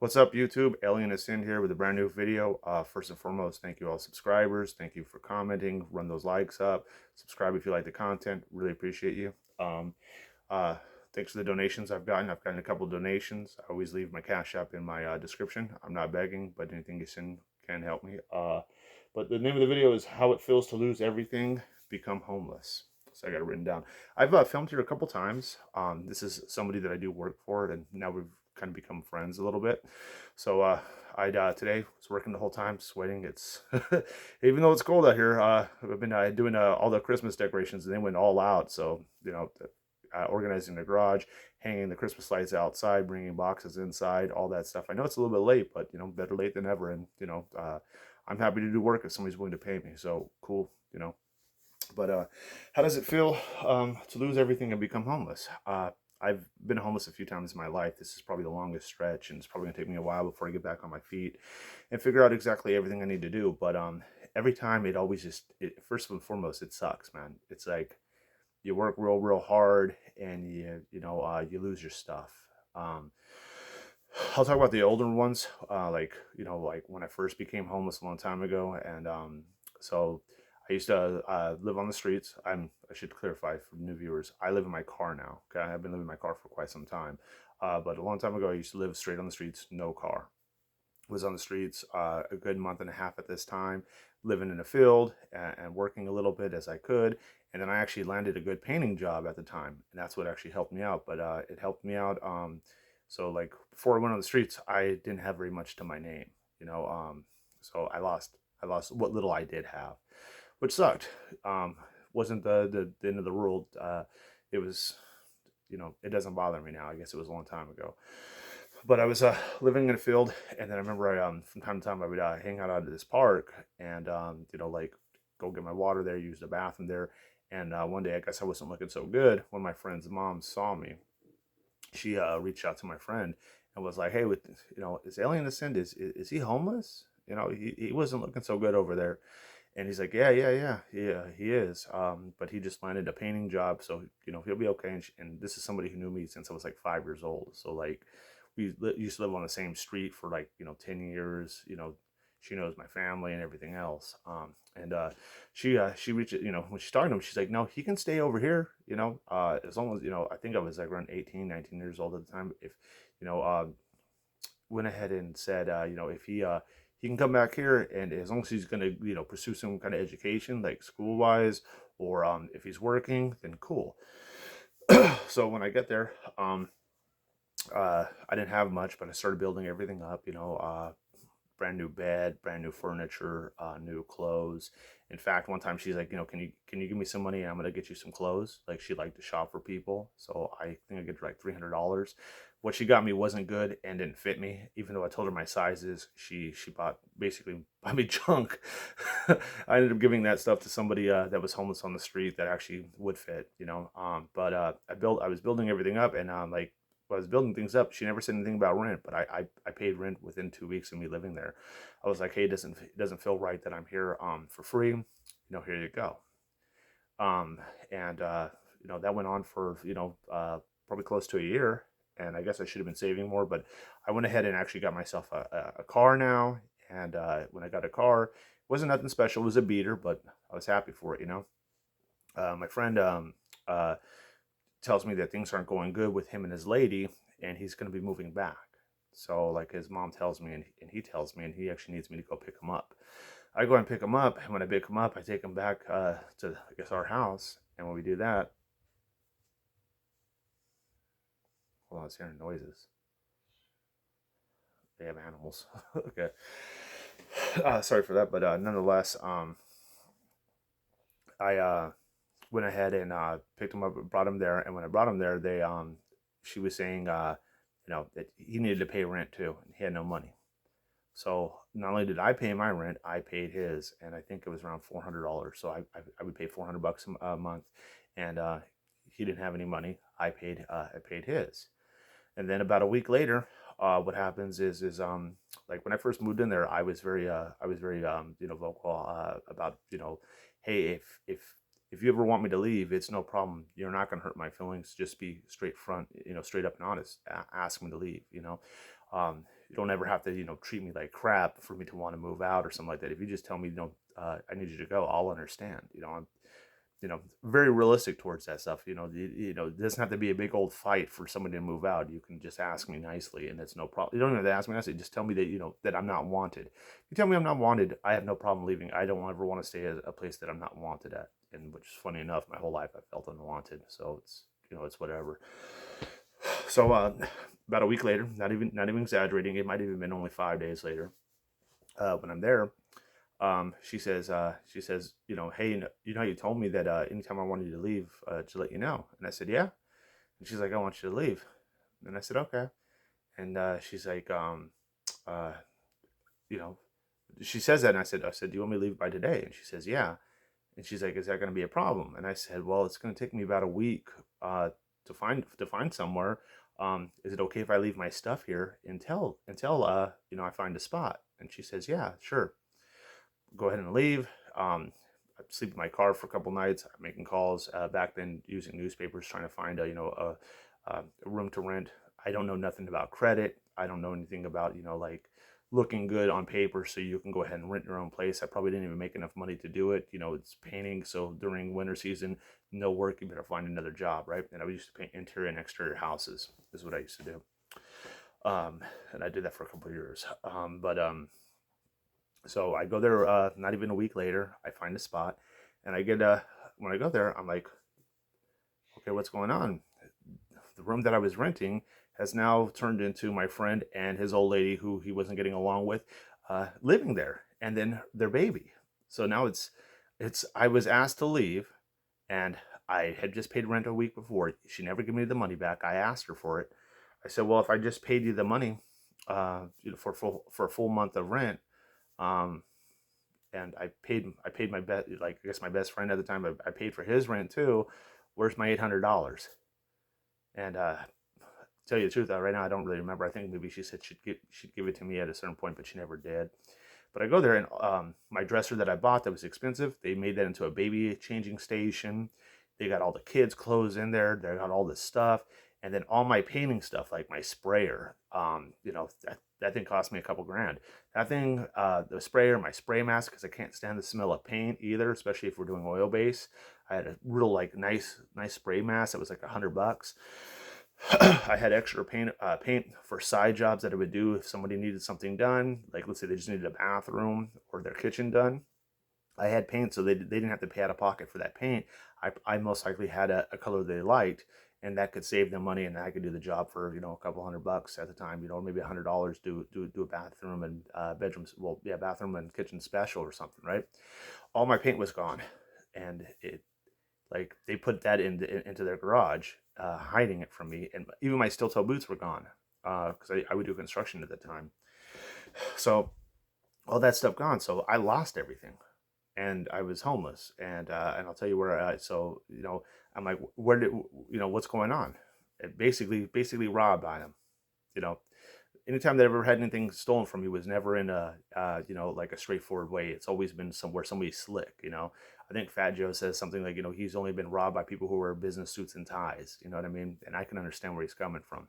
What's up, YouTube? AlienAscend here with a brand new video. First and foremost, thank you all subscribers. Thank you for commenting. Run those likes up. Subscribe if you like the content. Really appreciate you. Um, uh, Thanks for the donations I've gotten. I've gotten a couple donations. I always leave my Cash App in my description. I'm not begging, but anything you send can help me. But the name of the video is How It Feels to Lose Everything, Become Homeless. So I got it written down. I've filmed here a couple times. This is somebody that I do work for, and now we've kind of become friends a little bit. So I today was working the whole time, sweating. It's even though it's cold out here. I've been doing all the Christmas decorations, and they went all out. So organizing the garage, hanging the Christmas lights outside, bringing boxes inside, all that stuff. I know it's a little bit late, but better late than never. And I'm happy to do work if somebody's willing to pay me. So cool. But how does it feel to lose everything and become homeless? I've been homeless a few times in my life. This is probably the longest stretch, and it's probably gonna take me a while before I get back on my feet and figure out exactly everything I need to do. But every time it always first and foremost, it sucks, man. It's like you work real hard, and you lose your stuff. Um, I'll talk about the older ones, like when I first became homeless a long time ago, and so I used to live on the streets. I should clarify for new viewers. I live in my car now. Okay, I've been living in my car for quite some time, but a long time ago, I used to live straight on the streets, no car. Was on the streets a good month and a half at this time, living in a field and working a little bit as I could. And then I actually landed a good painting job at the time, and that's what actually helped me out. But it helped me out. So like before I went on the streets, I didn't have very much to my name, you know. So I lost what little I did have, which sucked. Wasn't the end of the world. It was, it doesn't bother me now. I guess it was a long time ago. But I was living in a field, and then I remember from time to time I would hang out at this park, and like go get my water there, use the bathroom there. And one day, I guess I wasn't looking so good. One of my friend's moms saw me. She reached out to my friend and was like, "Hey, is AlienAscend, is he homeless? He wasn't looking so good over there." And he's like, yeah, he is. But he just landed a painting job, so he'll be okay. And this is somebody who knew me since I was like 5 years old. So like used to live on the same street for like 10 years. She knows my family and everything else. And she reached when she started him, she's like, no, he can stay over here. As long as I think I was like around 18, 19 years old at the time. If you know went ahead and said, if he can come back here, and as long as he's going to, pursue some kind of education, like school wise, or if he's working, then cool. So when I get there, I didn't have much, but I started building everything up. Brand new bed, brand new furniture, new clothes. In fact, one time she's like, can you give me some money and I'm gonna get you some clothes? Like she liked to shop for people, so I think I get like $300. What she got me wasn't good and didn't fit me. Even though I told her my sizes, she basically bought me junk. I ended up giving that stuff to somebody that was homeless on the street that actually would fit. But I was building everything up, and like when I was building things up, she never said anything about rent, but I paid rent within 2 weeks of me living there. I was like, hey, it doesn't feel right that I'm here for free. Here you go. Um, and that went on for probably close to a year, and I guess I should have been saving more, but I went ahead and actually got myself a car now. And when I got a car, it wasn't nothing special. It was a beater, but I was happy for it. My friend uh, tells me that things aren't going good with him and his lady, and he's going to be moving back. So, like, his mom tells me, and he tells me, and he actually needs me to go pick him up. I go and pick him up, and when I pick him up, I take him back to, I guess, our house. And when we do that, hold on, it's hearing noises. They have animals. Okay. Sorry for that, but nonetheless, I went ahead and picked him up, brought him there, and when I brought him there, she was saying, that he needed to pay rent too, and he had no money. So not only did I pay my rent, I paid his, and I think it was around $400. So I would pay $400 a month, and he didn't have any money. I paid his, and then about a week later, what happens is like when I first moved in there, I was very vocal about hey, if you ever want me to leave, it's no problem. You're not gonna hurt my feelings. Just be straight up and honest. Ask me to leave. You don't ever have to, treat me like crap for me to want to move out or something like that. If you just tell me, I need you to go, I'll understand. I'm, very realistic towards that stuff. It doesn't have to be a big old fight for somebody to move out. You can just ask me nicely, and it's no problem. You don't even have to ask me nicely. Just tell me that that I'm not wanted. If you tell me I'm not wanted, I have no problem leaving. I don't ever want to stay at a place that I'm not wanted at. And which is funny enough, my whole life I felt unwanted. So it's it's whatever. So about a week later, not even exaggerating, it might have even been only 5 days later, when I'm there, she says, hey, you told me that anytime I wanted you to leave, to let you know. And I said, yeah. And she's like, I want you to leave. And I said, okay. And she's like, uh, you know, she says that, and I said, do you want me to leave by today? And she says, yeah. And she's like, is that going to be a problem? And I said, well, it's going to take me about a week to find somewhere. Is it okay if I leave my stuff here until I find a spot? And she says, yeah, sure. Go ahead and leave. I sleep in my car for a couple nights. I'm making calls, back then using newspapers, trying to find a room to rent. I don't know nothing about credit. I don't know anything about like looking good on paper so you can go ahead and rent your own place. I probably didn't even make enough money to do it. It's painting, so during winter season, no work, you better find another job, right? And I used to paint interior and exterior houses, is what I used to do. And I did that for a couple of years. So I go there, not even a week later, I find a spot, and when I go there, I'm like, okay, what's going on? The room that I was renting has now turned into my friend and his old lady, who he wasn't getting along with, living there, and then their baby. So now I was asked to leave, and I had just paid rent a week before. She never gave me the money back. I asked her for it. I said, well, if I just paid you the money, for a full month of rent, um, and I paid my best, like, I guess my best friend at the time, I paid for his rent too. Where's my $800? And tell you the truth, right now I don't really remember. I think maybe she said she'd give it to me at a certain point, but she never did. But I go there, and my dresser that I bought that was expensive, they made that into a baby changing station. They got all the kids' clothes in there. They got all this stuff, and then all my painting stuff, like my sprayer. That thing cost me a couple grand. That thing, the sprayer, my spray mask, because I can't stand the smell of paint either, especially if we're doing oil base. I had a real like nice spray mask that was like $100. I had extra paint for side jobs that I would do if somebody needed something done. Like, let's say they just needed a bathroom or their kitchen done. I had paint, so they didn't have to pay out of pocket for that paint. I most likely had a color they liked, and that could save them money, and I could do the job for a couple $100 at the time. Maybe $100, do a bathroom and bedrooms. Well, yeah, bathroom and kitchen special or something, right? All my paint was gone, and it like they put that into their garage, hiding it from me, and even my steel toe boots were gone, because I would do construction at the time. So all that stuff gone. So I lost everything, and I was homeless. And I'll tell you where. So I'm like, where did what's going on? It basically robbed items. You know, anytime that I ever had anything stolen from me was never in a like a straightforward way. It's always been somewhere somebody's slick. I think Fat Joe says something like, he's only been robbed by people who wear business suits and ties. You know what I mean? And I can understand where he's coming from.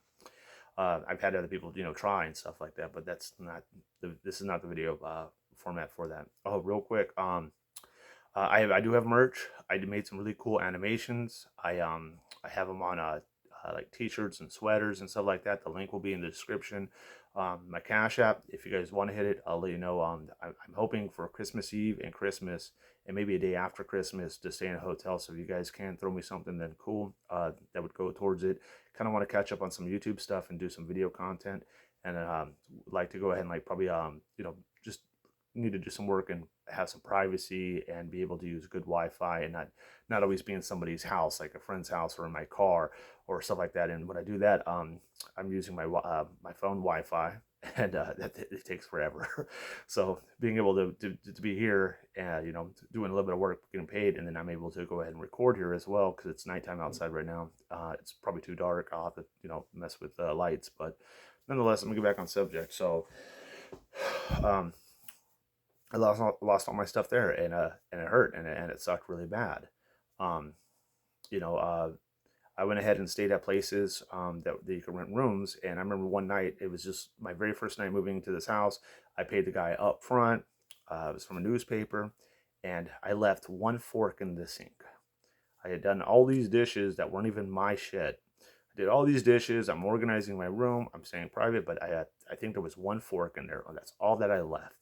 I've had other people try and stuff like that, but this is not the video format for that. Oh, real quick, I do have merch. I made some really cool animations. I have them on like t-shirts and sweaters and stuff like that. The link will be in the description. My Cash App, if you guys want to hit it, I'll let you know. I'm hoping for Christmas Eve and Christmas, and maybe a day after Christmas, to stay in a hotel. So if you guys can throw me something, then cool. That would go towards it. Kind of want to catch up on some YouTube stuff and do some video content, and like to go ahead and like probably just need to do some work and have some privacy and be able to use good Wi-Fi, and not always be in somebody's house, like a friend's house or in my car or stuff like that. And when I do that, I'm using my phone Wi-Fi, and it takes forever. So being able to be here and doing a little bit of work, getting paid, and then I'm able to go ahead and record here as well, because it's nighttime outside right now. It's probably too dark. I'll have to mess with lights, but nonetheless, I'm gonna get back on subject. So I lost all my stuff there, and it hurt, and it sucked really bad. Um, you know, uh, I went ahead and stayed at places that you could rent rooms. And I remember one night, it was just my very first night moving into this house. I paid the guy up front. It was from a newspaper. And I left one fork in the sink. I had done all these dishes that weren't even my shit. I did all these dishes. I'm organizing my room. I'm staying private, but I think there was one fork in there. That's all that I left.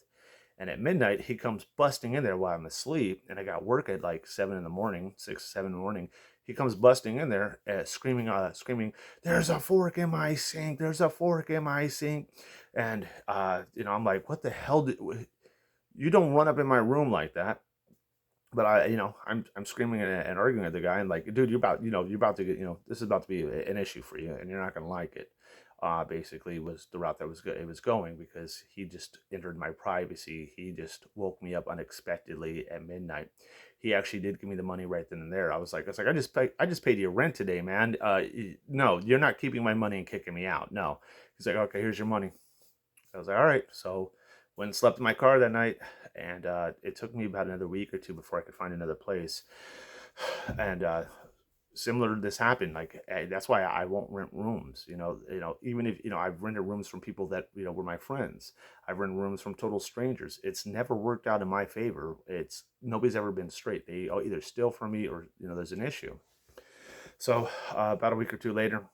And at midnight, he comes busting in there while I'm asleep, and I got work at like 7 in the morning, 6, 7 in the morning. He comes busting in there, screaming, "There's a fork in my sink! There's a fork in my sink!" And I'm like, "What the hell? You don't run up in my room like that." But I'm screaming and arguing at the guy, and like, dude, you're about to get, this is about to be an issue for you, and you're not gonna like it. Basically, was the route that was good. It was going because he just entered my privacy. He just woke me up unexpectedly at midnight. He actually did give me the money right then and there. I just paid you rent today, man. No, you're not keeping my money and kicking me out. No. He's like, okay, here's your money. I was like, all right. So went and slept in my car that night, and it took me about another week or two before I could find another place. And similar to this happened. Like that's why I won't rent rooms. Even if I've rented rooms from people that were my friends. I've rented rooms from total strangers. It's never worked out in my favor. It's nobody's ever been straight. They either steal from me or there's an issue. So about a week or two later,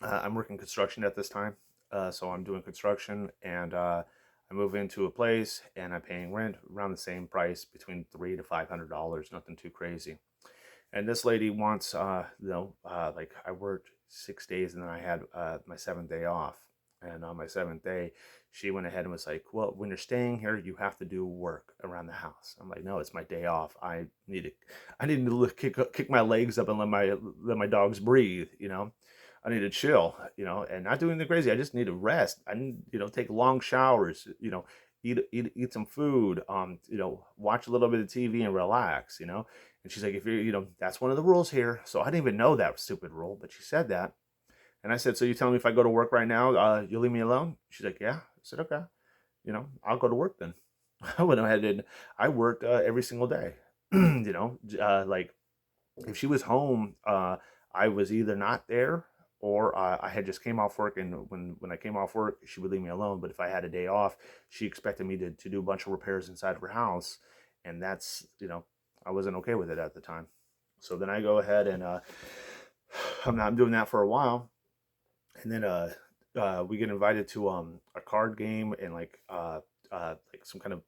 I'm working construction at this time. So I'm doing construction, and I move into a place, and I'm paying rent around the same price, between $300 to $500, nothing too crazy. And this lady wants, like I worked 6 days, and then I had my seventh day off. And on my seventh day, she went ahead and was like, "Well, when you're staying here, you have to do work around the house." I'm like, "No, it's my day off. I need to kick my legs up and let my dogs breathe. I need to chill, and not doing the crazy. I just need to rest. I need, take long showers, eat some food, watch a little bit of TV and relax. And she's like, if that's one of the rules here. So I didn't even know that stupid rule, but she said that. And I said, so you telling me if I go to work right now, you'll leave me alone? She's like, yeah. I said, okay, I'll go to work then. I went ahead and I worked every single day. Like if she was home, I was either not there, or I had just came off work, and when I came off work, she would leave me alone. But if I had a day off, she expected me to do a bunch of repairs inside of her house, and that's I wasn't okay with it at the time. So then I go ahead and I'm doing that for a while, and then we get invited to a card game, and like some kind of,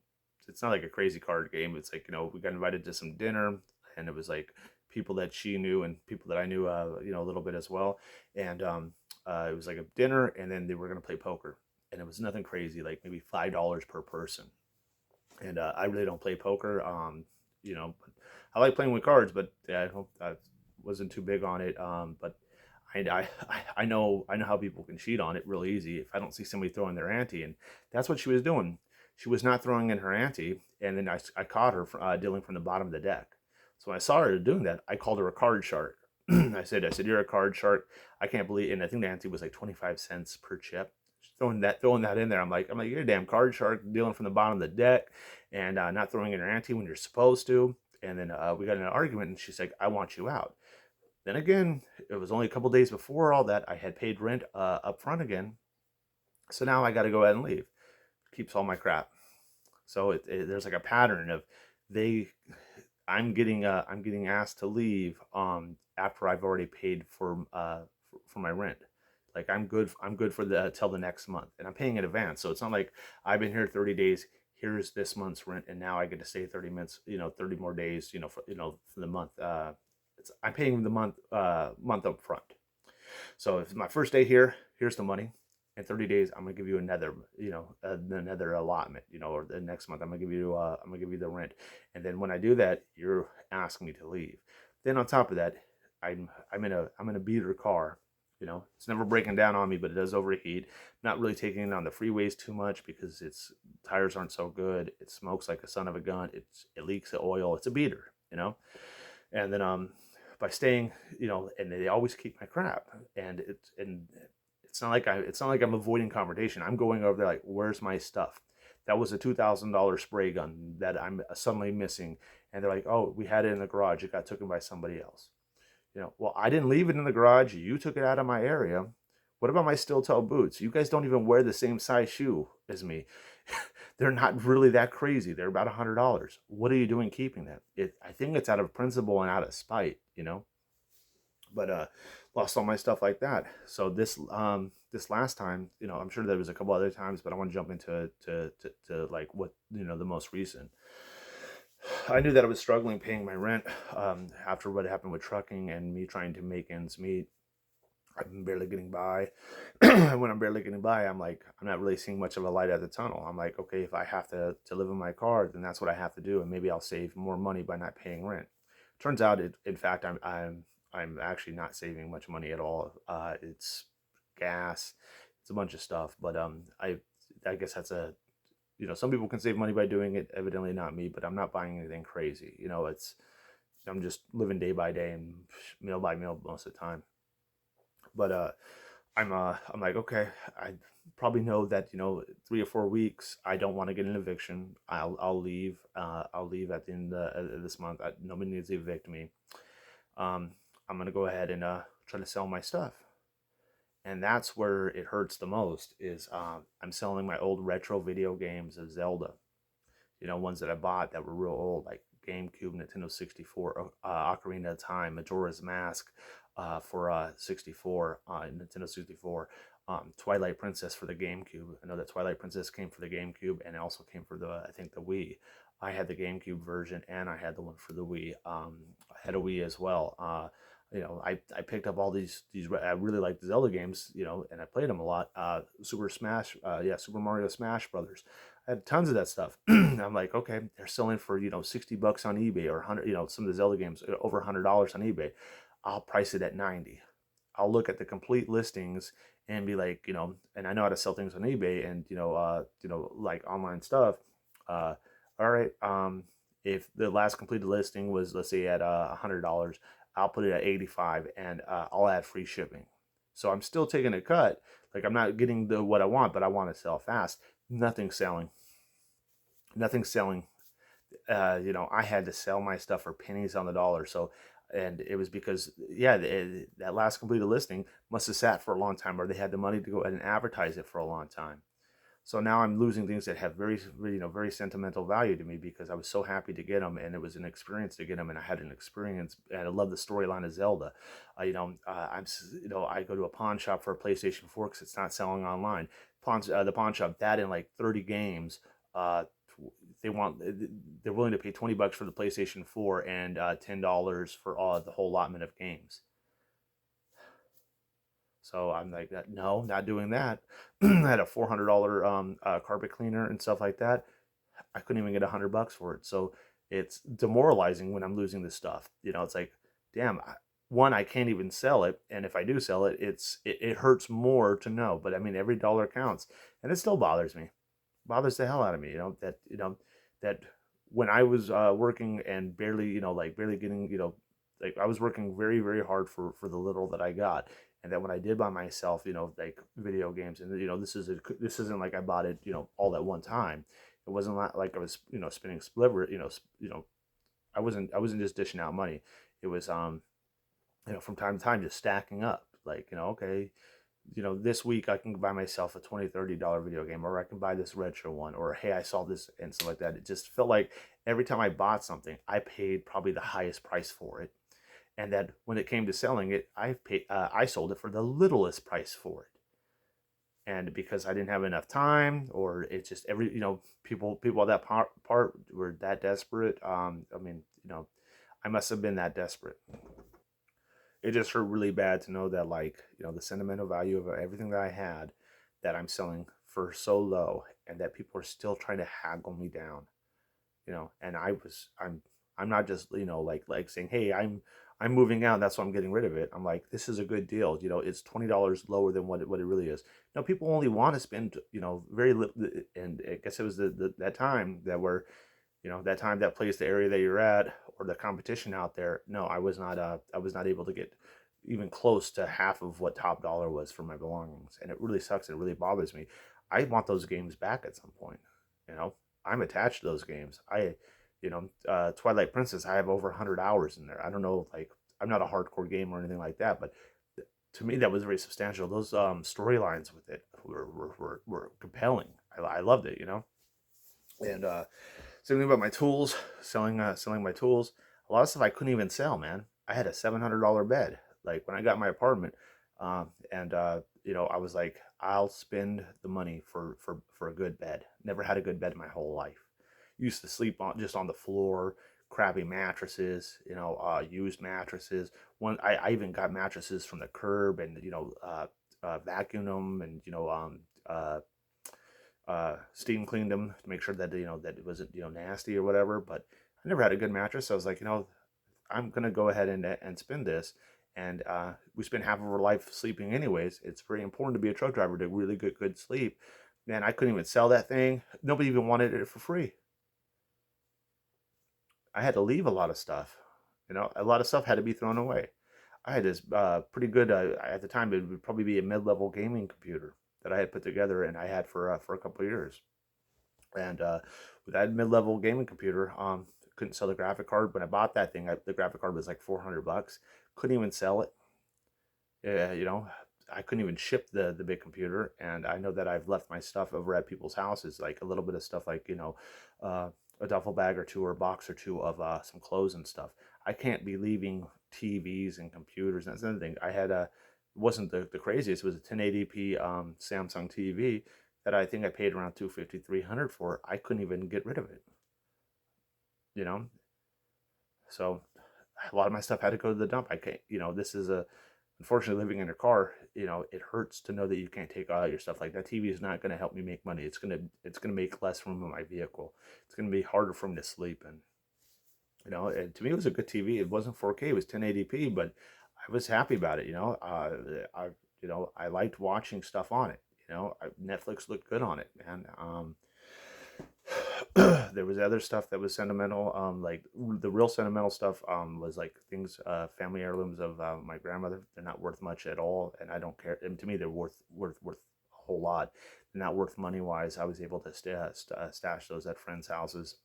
it's not like a crazy card game. It's like we got invited to some dinner, and it was like people that she knew and people that I knew a little bit as well. And it was like a dinner, and then they were gonna play poker, and it was nothing crazy, like maybe $5 per person. And I really don't play poker. But I like playing with cards, but yeah, I wasn't too big on it. But I know how people can cheat on it real easy if I don't see somebody throwing their ante, and that's what she was doing. She was not throwing in her ante, and then I caught her dealing from the bottom of the deck. So when I saw her doing that, I called her a card shark. I said, you're a card shark. I can't believe, and I think the ante was like 25 cents per chip. Throwing that in there, I'm like, you're a damn card shark dealing from the bottom of the deck, and not throwing in your ante when you're supposed to. And then we got in an argument, and she's like, I want you out. Then again, it was only a couple days before all that. I had paid rent up front again, so now I got to go ahead and leave. Keeps all my crap. So there's like a pattern of they. I'm getting asked to leave after I've already paid for my rent. Like I'm good for the till the next month, and I'm paying in advance. So it's not like I've been here 30 days. Here's this month's rent, and now I get to stay 30 minutes, 30 more days, for the month. I'm paying the month up front. So if it's my first day here, here's the money. In 30 days, I'm gonna give you another allotment, or the next month I'm gonna give you the rent. And then when I do that, you're asking me to leave. Then on top of that, I'm in a beater car. It's never breaking down on me, but it does overheat. Not really taking it on the freeways too much because its tires aren't so good. It smokes like a son of a gun. It leaks the oil. It's a beater. And then by staying, and they always keep my crap, and it's not like I'm avoiding confrontation. I'm going over there like, where's my stuff? That was a $2,000 spray gun that I'm suddenly missing, and they're like, oh, we had it in the garage. It got taken by somebody else. Well, I didn't leave it in the garage. You took it out of my area. What about my steel toe boots? You guys don't even wear the same size shoe as me. They're not really that crazy. They're about $100. What are you doing keeping them? I think it's out of principle and out of spite. But lost all my stuff like that. So this last time, I'm sure there was a couple other times, but I want to jump into to like what the most recent. I knew that I was struggling paying my rent after what happened with trucking and me trying to make ends meet. I'm barely getting by. When I'm barely getting by, I'm like, I'm not really seeing much of a light at the tunnel. I'm like, okay, if I have to live in my car, then that's what I have to do, and maybe I'll save more money by not paying rent. Turns out, in fact, I'm actually not saving much money at all. It's gas, it's a bunch of stuff, but I guess that's some people can save money by doing it. Evidently, not me, but I'm not buying anything crazy. I'm just living day by day and meal by meal most of the time. But I'm like, okay, I probably know that 3 or 4 weeks I don't want to get an eviction. I'll leave. I'll leave at the end of this month. Nobody needs to evict me. Um, I'm gonna go ahead and try to sell my stuff, and that's where it hurts the most. Is I'm selling my old retro video games of Zelda. Ones that I bought that were real old, like GameCube, Nintendo 64, Ocarina of Time, Majora's Mask for 64, Nintendo 64, Twilight Princess for the GameCube. I know that Twilight Princess came for the GameCube and it also came for I think the Wii. I had the GameCube version and I had the one for the Wii. I had a Wii as well. I picked up all these. I really like the Zelda games, and I played them a lot. Super Mario Smash Brothers. I had tons of that stuff. I'm like, okay, they're selling for $60 on eBay or 100. Some of the Zelda games over $100 on eBay. I'll price it at 90. I'll look at the complete listings and be like, and I know how to sell things on eBay and like online stuff. Uh, all right, if the last completed listing was, let's say, at $100, I'll put it at 85 and I'll add free shipping. So I'm still taking a cut. Like I'm not getting what I want, but I want to sell fast. Nothing's selling. Nothing's selling. I had to sell my stuff for pennies on the dollar. So, and it was because, yeah, that last completed listing must have sat for a long time, or they had the money to go ahead and advertise it for a long time. So now I'm losing things that have very sentimental value to me because I was so happy to get them, and it was an experience to get them, and I had an experience, and I love the storyline of Zelda. I go to a pawn shop for a PlayStation 4 because it's not selling online. The pawn shop, that in like 30 games, uh, they want they're willing to pay $20 for the PlayStation 4 and $10 for the whole allotment of games. So I'm like, no, not doing that. I had a $400 carpet cleaner and stuff like that. I couldn't even get $100 for it. So it's demoralizing when I'm losing this stuff. It's like, damn. One, I can't even sell it, and if I do sell it, it hurts more to know. But I mean, every dollar counts, and it still bothers me. Bothers the hell out of me. That when I was working and barely, like barely getting, like I was working very, very hard for the little that I got, and that when I did buy myself, like video games, and this isn't like I bought it, all at one time. It wasn't like I was, spending split, I wasn't just dishing out money. It was from time to time just stacking up. Like, okay, this week I can buy myself a $20-$30 video game, or I can buy this retro one, or hey, I saw this and stuff like that. It just felt like every time I bought something, I paid probably the highest price for it, and that when it came to selling it, I sold it for the littlest price for it. And because I didn't have enough time, or it's just people at that part were that desperate. I mean, I must have been that desperate. It just hurt really bad to know that, like, the sentimental value of everything that I had, that I'm selling for so low, and that people are still trying to haggle me down. And I'm not just, like saying, hey, I'm moving out, that's why I'm getting rid of it. I'm like, this is a good deal. It's $20 lower than what it really is. People only want to spend, very little. And I guess it was that time that time, that place, the area that you're at, or the competition out there. No, I was not able to get even close to half of what top dollar was for my belongings, and it really sucks. It really bothers me. I want those games back at some point. you know I'm attached to those games. Twilight Princess, I have over 100 hours in there. I don't know, like, I'm not a hardcore gamer or anything like that, but to me that was very substantial. Those storylines with it were compelling. I loved it, you know. And same thing about my tools, selling my tools. A lot of stuff I couldn't even sell, man. I had a $700 bed. Like when I got my apartment, and you know, I was like, I'll spend the money for a good bed. Never had a good bed in my whole life. Used to sleep on just on the floor, crappy mattresses, you know, used mattresses. I even got mattresses from the curb, and you know, vacuumed them, and you know, steam cleaned them to make sure that you know that it wasn't, you know, nasty or whatever. But I never had a good mattress, so I was like, you know, I'm gonna go ahead and spend this. And we spend half of our life sleeping anyways. It's very important to be a truck driver to really get good sleep. Man, I couldn't even sell that thing. Nobody even wanted it for free. I had to leave a lot of stuff. You know, a lot of stuff had to be thrown away. I had this pretty good at the time. It would probably be a mid-level gaming computer that I had put together, and I had for a couple of years. And with that mid-level gaming computer, couldn't sell the graphic card. When I bought that thing, the graphic card was like $400. Couldn't even sell it. You know, I couldn't even ship the big computer. And I know that I've left my stuff over at people's houses, like a little bit of stuff, like, you know, a duffel bag or two or a box or two of some clothes and stuff. I can't be leaving TVs and computers. That's another thing. I had a wasn't the craziest. It was a 1080p Samsung TV that I think I paid around 250, 300 for. I couldn't even get rid of it, you know. So a lot of my stuff had to go to the dump. I can't, you know, this is a unfortunately living in a car, you know, it hurts to know that you can't take all your stuff. Like that TV is not going to help me make money. It's going to make less room in my vehicle. It's going to be harder for me to sleep. And you know, and to me it was a good TV. It wasn't 4K, it was 1080p, but I was happy about it, you know. I you know, I liked watching stuff on it. You know, Netflix looked good on it, man. There was other stuff that was sentimental. Like the real sentimental stuff was like things, family heirlooms of my grandmother. They're not worth much at all, and I don't care. And to me, they're worth a whole lot. They're not worth money wise. I was able to stash those at friends' houses.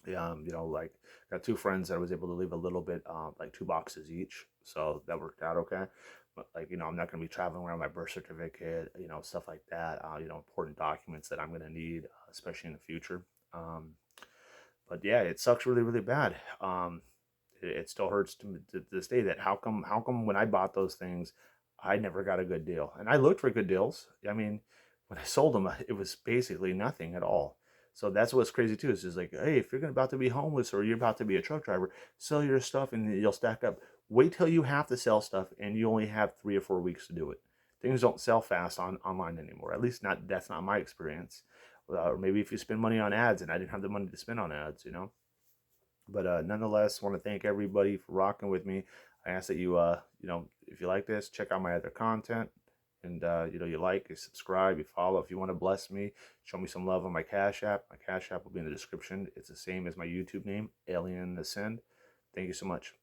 You know, like got two friends that I was able to leave a little bit, like 2 boxes each, so that worked out okay. But like, you know, I'm not going to be traveling around my birth certificate, you know, stuff like that. You know, important documents that I'm going to need, especially in the future. Um, but yeah, it sucks really, really bad. It still hurts to this day that how come when I bought those things, I never got a good deal, and I looked for good deals. I mean, when I sold them, it was basically nothing at all. So that's what's crazy too. Is just like, hey, if you're about to be homeless or you're about to be a truck driver, sell your stuff and you'll stack up. Wait till you have to sell stuff and you only have 3 or 4 weeks to do it. Things don't sell fast online anymore. At least not that's not my experience. Or maybe if you spend money on ads, and I didn't have the money to spend on ads, you know. But nonetheless, want to thank everybody for rocking with me. I ask that you, you know, if you like this, check out my other content. And, you know, you like, you subscribe, you follow. If you want to bless me, show me some love on my Cash App. My Cash App will be in the description. It's the same as my YouTube name, AlienAscend. Thank you so much.